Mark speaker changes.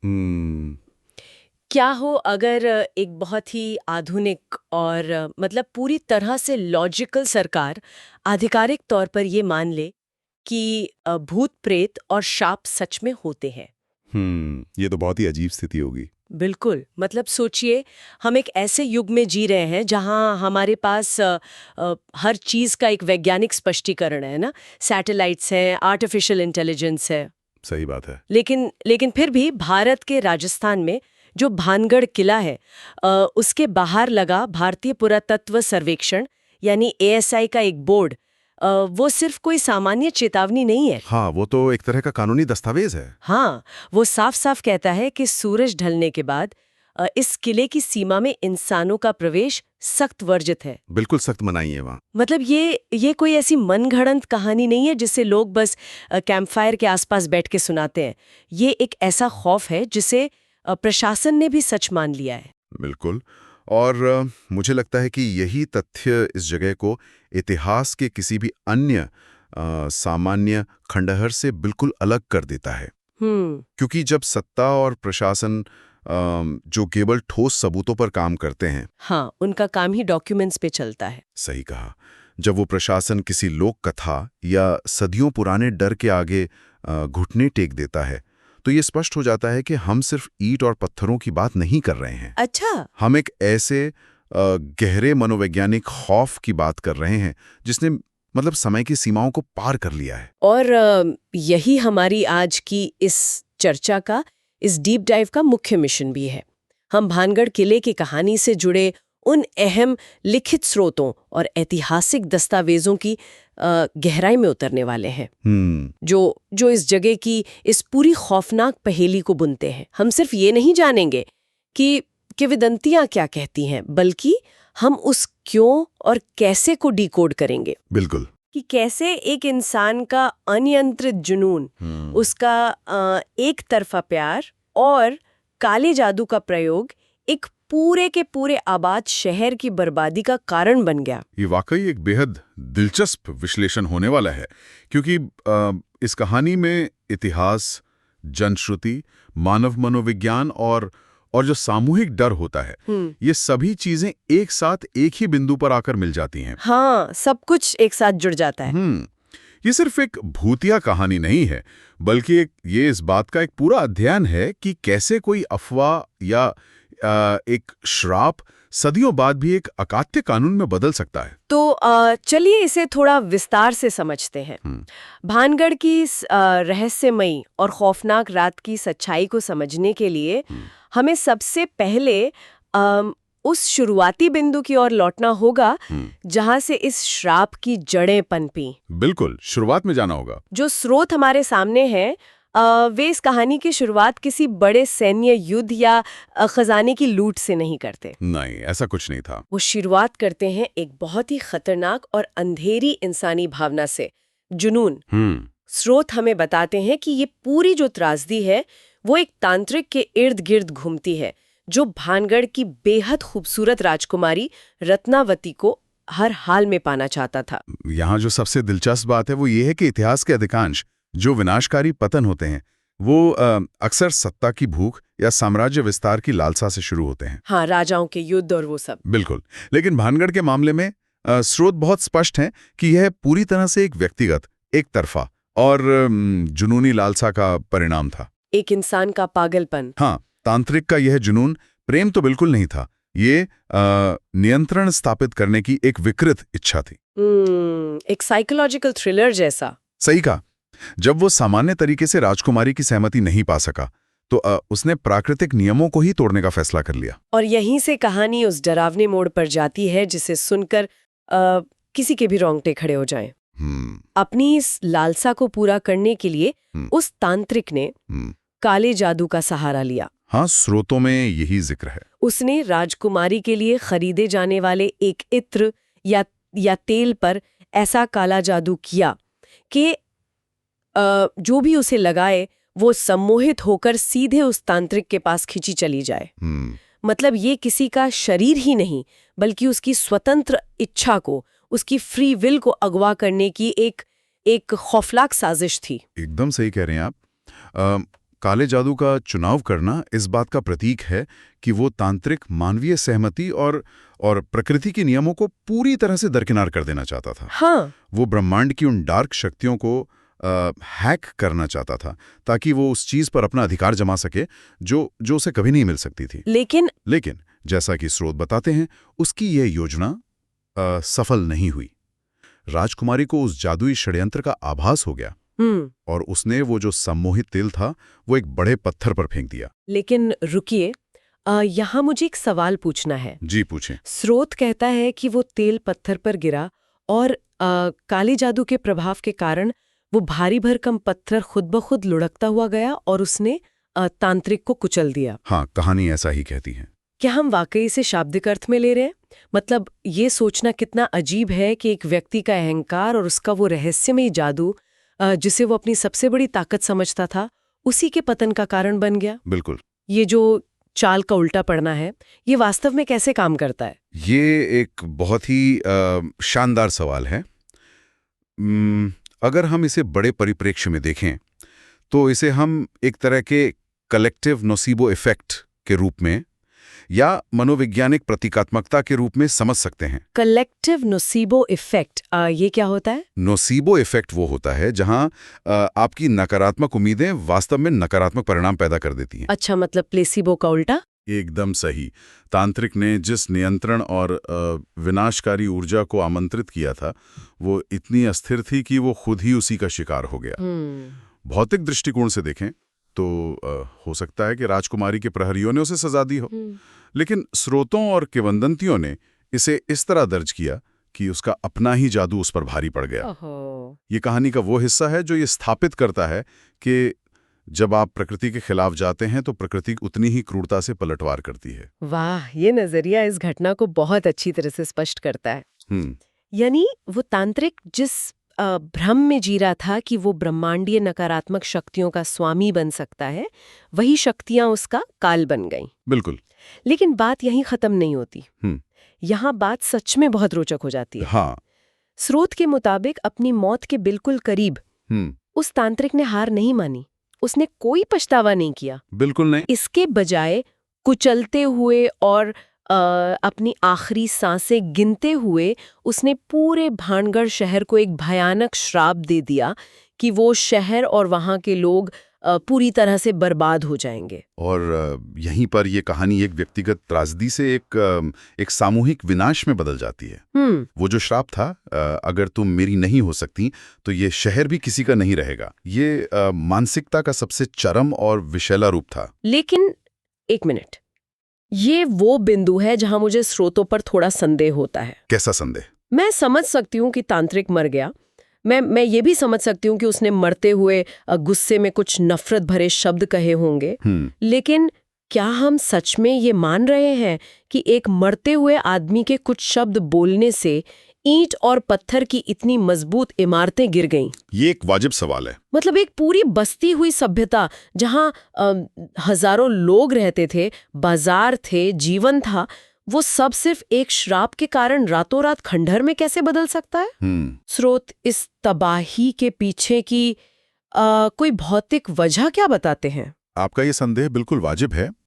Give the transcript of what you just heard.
Speaker 1: हम्म।
Speaker 2: क्या हो अगर एक बहुत ही आधुनिक और मतलब पूरी तरह से लॉजिकल सरकार आधिकारिक तौर पर ये मान ले कि भूत प्रेत और शाप सच में होते हैं।
Speaker 1: ये तो बहुत ही अजीब स्थिति होगी।
Speaker 2: बिल्कुल, मतलब सोचिए, हम एक ऐसे युग में जी रहे हैं जहां हमारे पास हर चीज का एक वैज्ञानिक स्पष्टीकरण है ना। सैटेलाइट्स हैं, आर्टिफिशियल इंटेलिजेंस है।
Speaker 1: सही बात है।
Speaker 2: लेकिन लेकिन फिर भी भारत के राजस्थान में जो भानगढ़ किला है, उसके बाहर लगा भारतीय पुरातत्व सर्वेक्षण यानी एएसआई का एक बोर्ड, वो सिर्फ कोई सामान्य चेतावनी नहीं है।
Speaker 1: हाँ, वो तो एक तरह का कानूनी दस्तावेज है।
Speaker 2: हाँ, वो साफ साफ कहता है कि सूरज ढलने के बाद इस किले की सीमा में इंसानों का प्रवेश सख्त वर्जित है।
Speaker 1: बिल्कुल सख्त मनाही है वहाँ।
Speaker 2: मतलब ये कोई ऐसी मनगढ़ंत कहानी नहीं है जिसे लोग बस कैंपफायर के आसपास बैठ के सुनाते हैं। ये एक ऐसा खौफ है जिसे प्रशासन ने भी सच मान लिया है।
Speaker 1: बिल्कुल। और मुझे लगता है कि यही तथ्य इस जगह को इतिहास के किसी भी अन्य सामान्य खंडहर से बिल्कुल अलग कर देता है।
Speaker 2: हम्म।
Speaker 1: क्योंकि जब सत्ता और प्रशासन जो केवल ठोस सबूतों पर काम करते हैं।
Speaker 2: हाँ, उनका काम ही डॉक्यूमेंट्स पे चलता है।
Speaker 1: सही कहा। जब वो प्रशासन किसी लोक कथा या सदियों पुराने डर के आगे घुटने टेक देता है, तो ये स्पष्ट हो जाता है कि हम सिर्फ ईंट और पत्थरों की बात नहीं कर रहे हैं।
Speaker 2: अच्छा।
Speaker 1: हम एक ऐसे गहरे मनोवैज्ञानिक खौफ की बात कर रहे हैं जिसने मतलब समय की सीमाओं को पार कर लिया है।
Speaker 2: और यही हमारी आज की इस चर्चा का, इस डीप डाइव का मुख्य मिशन भी है। हम भानगढ़ किले की कहानी से जुड़े उन अहम लिखित स्रोतों और ऐतिहासिक दस्तावेजों की गहराई में उतरने वाले हैं, जो इस जगह की इस पूरी खौफनाक पहेली को बुनते हैं। हम सिर्फ ये नहीं जानेंगे कि किंवदंतियां क्या कहती हैं, बल्कि हम उस क्यों और कैसे को डिकोड करेंगे।
Speaker 1: बिल्कुल।
Speaker 2: कि कैसे एक इंसान का अनियंत्रित जुनून, उसका एक तरफा प्यार और काले जादू का प्रयोग एक पूरे के पूरे आबाद शहर की बर्बादी का कारण बन गया।
Speaker 1: ये वाकई एक बेहद दिलचस्प विश्लेषण होने वाला है, क्योंकि इस कहानी में इतिहास, जनश्रुति, मानव मनोविज्ञान और जो सामूहिक डर होता है, ये सभी चीजें एक साथ एक ही बिंदु पर आकर मिल जाती हैं।
Speaker 2: हाँ, सब कुछ एक साथ जुड़ जाता है।
Speaker 1: ये सिर्फ एक भूतिया कहानी नहीं है, बल्कि ये इस बात का एक पूरा अध्ययन है कि कैसे कोई अफवाह या एक श्राप सदियों बाद भी एक अकाट्य कानून में बदल सकता है।
Speaker 2: तो चलिए इसे थोड़ा विस्तार से समझते हैं। भानगढ़ की इस रहस्यमयी और खौफनाक रात की सच्चाई को समझने के लिए हमें सबसे पहले उस शुरुआती बिंदु की ओर लौटना होगा जहां से इस श्राप की जड़ें पनपी।
Speaker 1: बिल्कुल, शुरुआत में जाना होगा।
Speaker 2: जो स्रोत हमारे सामने हैं, वे इस कहानी की शुरुआत किसी बड़े सैन्य युद्ध या खजाने की लूट से नहीं करते।
Speaker 1: नहीं, ऐसा कुछ नहीं था।
Speaker 2: वो शुरुआत करते हैं एक बहुत ही खतरनाक और अंधेरी इंसानी भावना से, जुनून। स्रोत हमें बताते हैं कि ये पूरी जो त्रासदी है वो एक तांत्रिक के इर्द गिर्द घूमती है, जो भानगढ़ की बेहद खूबसूरत राजकुमारी रत्नावती को हर हाल में पाना चाहता था।
Speaker 1: यहाँ जो सबसे दिलचस्प बात है वो ये है कि इतिहास के अधिकांश जो विनाशकारी पतन होते हैं वो अक्सर सत्ता की भूख या साम्राज्य विस्तार की लालसा से शुरू होते हैं।
Speaker 2: हाँ, राजाओं के युद्ध और वो सब।
Speaker 1: बिल्कुल। लेकिन भानगढ़ के मामले में स्रोत बहुत स्पष्ट हैं कि यह पूरी तरह से एक व्यक्तिगत, एक तरफा और जुनूनी लालसा का परिणाम था।
Speaker 2: एक इंसान का पागलपन।
Speaker 1: हाँ, तांत्रिक का यह जुनून प्रेम तो बिल्कुल नहीं था, ये नियंत्रण स्थापित करने की एक विकृत इच्छा थी।
Speaker 2: एक साइकोलॉजिकल थ्रिलर जैसा।
Speaker 1: सही कहा। जब वो सामान्य तरीके से राजकुमारी की सहमति नहीं पा सका, तो उसने प्राकृतिक नियमों को ही तोड़ने का फैसला कर लिया।
Speaker 2: और यहीं से कहानी उस डरावने मोड़ पर जाती है जिसे सुनकर किसी के भी रोंगटे खड़े हो जाएं। अपनी इस लालसा को पूरा करने के लिए उस तांत्रिक ने काले जादू का सहारा लिया।
Speaker 1: हाँ, स्रोतों में यही जिक्र है।
Speaker 2: उसने राजकुमारी के लिए खरीदे जाने वाले एक इत्र या तेल पर ऐसा काला जादू किया कि जो भी उसे लगाए वो सम्मोहित होकर सीधे उस तांत्रिक के पास खिंची चली जाए। मतलब ये किसी का शरीर ही नहीं, बल्कि उसकी स्वतंत्र इच्छा को, उसकी फ्री विल को अगवा करने की एक खौफनाक साजिश थी।
Speaker 1: एकदम सही कह रहे हैं आप। काले जादू का चुनाव करना इस बात का प्रतीक है कि वो तांत्रिक मानवीय सहमति और प्रकृति के नियमों को पूरी तरह से दरकिनार कर देना चाहता था।
Speaker 2: हाँ।
Speaker 1: वो ब्रह्मांड की उन डार्क शक्तियों को हैक करना चाहता था ताकि वो उस चीज पर अपना अधिकार जमा सके जो उसे कभी नहीं मिल सकती थी। लेकिन जैसा कि स्रोत बताते हैं, उसकी यह योजना सफल नहीं हुई। राजकुमारी को उस जादुई षड्यंत्र का आभास हो गया और उसने वो जो सम्मोहित तेल था वो एक बड़े पत्थर पर फेंक दिया।
Speaker 2: लेकिन रुकिए, यहाँ मुझे एक सवाल पूछना है।
Speaker 1: जी पूछें।
Speaker 2: स्रोत कहता है कि वो तेल पत्थर पर गिरा और काली जादू के प्रभाव के कारण वो भारी भरकम पत्थर खुद ब खुद लुढ़कता हुआ गया और उसने तांत्रिक को कुचल दिया।
Speaker 1: हाँ, कहानी ऐसा ही कहती है।
Speaker 2: क्या हम वाकई इसे शाब्दिक अर्थ में ले रहे हैं? मतलब ये सोचना कितना अजीब है कि एक व्यक्ति का अहंकार और उसका वो रहस्यमयी जादू जिसे वो अपनी सबसे बड़ी ताकत समझता था, उसी के पतन का कारण बन गया।
Speaker 1: बिल्कुल।
Speaker 2: ये जो चाल का उल्टा पड़ना है, ये वास्तव में कैसे काम करता है?
Speaker 1: ये एक बहुत ही शानदार सवाल है। अगर हम इसे बड़े परिप्रेक्ष्य में देखें तो इसे हम एक तरह के कलेक्टिव नोसीबो इफेक्ट के रूप में या मनोवैज्ञानिक प्रतीकात्मकता के रूप में समझ सकते हैं।
Speaker 2: कलेक्टिव नोसीबो इफेक्ट, ये क्या होता है?
Speaker 1: नोसीबो इफेक्ट वो होता है जहां आपकी नकारात्मक उम्मीदें वास्तव में नकारात्मक परिणाम पैदा कर देती हैं।
Speaker 2: अच्छा, मतलब प्लेसिबो का उल्टा?
Speaker 1: एकदम सही। तांत्रिक ने जिस नियंत्रण और विनाशकारी ऊर्जा को आमंत्रित किया था वो इतनी अस्थिर थी कि वो खुद ही उसी का शिकार हो गया। भौतिक दृष्टिकोण से देखें तो हो सकता है कि राजकुमारी के प्रहरियों ने उसे सजा दी हो, लेकिन स्रोतों और किंवदंतियों ने इसे इस तरह दर्ज किया कि उसका अपना ही जादू उस पर भारी पड़ गया। ये कहानी का वो हिस्सा है जो ये स्थापित करता है कि जब आप प्रकृति के खिलाफ जाते हैं तो प्रकृति उतनी ही क्रूरता से पलटवार करती है।
Speaker 2: वाह, ये नजरिया इस घटना को बहुत अच्छी तरह से स्पष्ट करता है। यानी वो तांत्रिक जिस भ्रम में जी रहा था कि वो ब्रह्मांडीय नकारात्मक शक्तियों का स्वामी बन सकता है, वही शक्तियां उसका काल बन गईं।
Speaker 1: बिल्कुल।
Speaker 2: लेकिन बात यहीं खत्म नहीं होती। यहाँ बात सच में बहुत रोचक हो जाती है।
Speaker 1: हाँ।
Speaker 2: स्रोत के मुताबिक अपनी मौत के बिल्कुल करीब उस तांत्रिक ने हार नहीं मानी। उसने कोई पछतावा नहीं किया।
Speaker 1: बिल्कुल नहीं।
Speaker 2: इसके बजाय कुचलते हुए और अपनी आखिरी सांसें गिनते हुए उसने पूरे भानगढ़ शहर को एक भयानक श्राप दे दिया कि वो शहर और वहां के लोग पूरी तरह से बर्बाद हो जाएंगे।
Speaker 1: और यहीं पर ये कहानी एक व्यक्तिगत त्रासदी से एक सामूहिक विनाश में बदल जाती है। वो जो श्राप था, अगर तुम मेरी नहीं हो सकती तो ये शहर भी किसी का नहीं रहेगा, ये मानसिकता का सबसे चरम और विषैला रूप था।
Speaker 2: लेकिन एक मिनट, ये वो बिंदु है जहां मुझे स्रोतों पर थोड़ा संदेह होता है।
Speaker 1: कैसा संदेह?
Speaker 2: मैं समझ सकती हूँ कि तांत्रिक मर गया। मैं ये भी समझ सकती हूँ कि उसने मरते हुए गुस्से में कुछ नफरत भरे शब्द कहे होंगे। लेकिन क्या हम सच में ये मान रहे हैं कि एक मरते हुए आदमी के कुछ शब्द बोलने से ईंट और पत्थर की इतनी मजबूत इमारतें गिर गईं?
Speaker 1: ये एक वाजिब सवाल है।
Speaker 2: मतलब एक पूरी बसती हुई सभ्यता जहां हजारों लोग रहते थे, बाजार थे, जीवन था, वो सब सिर्फ एक श्राप के कारण रातों रात खंडहर में कैसे बदल सकता है? स्रोत इस तबाही के पीछे की कोई भौतिक वजह क्या बताते हैं?
Speaker 1: आपका ये संदेह बिल्कुल वाजिब है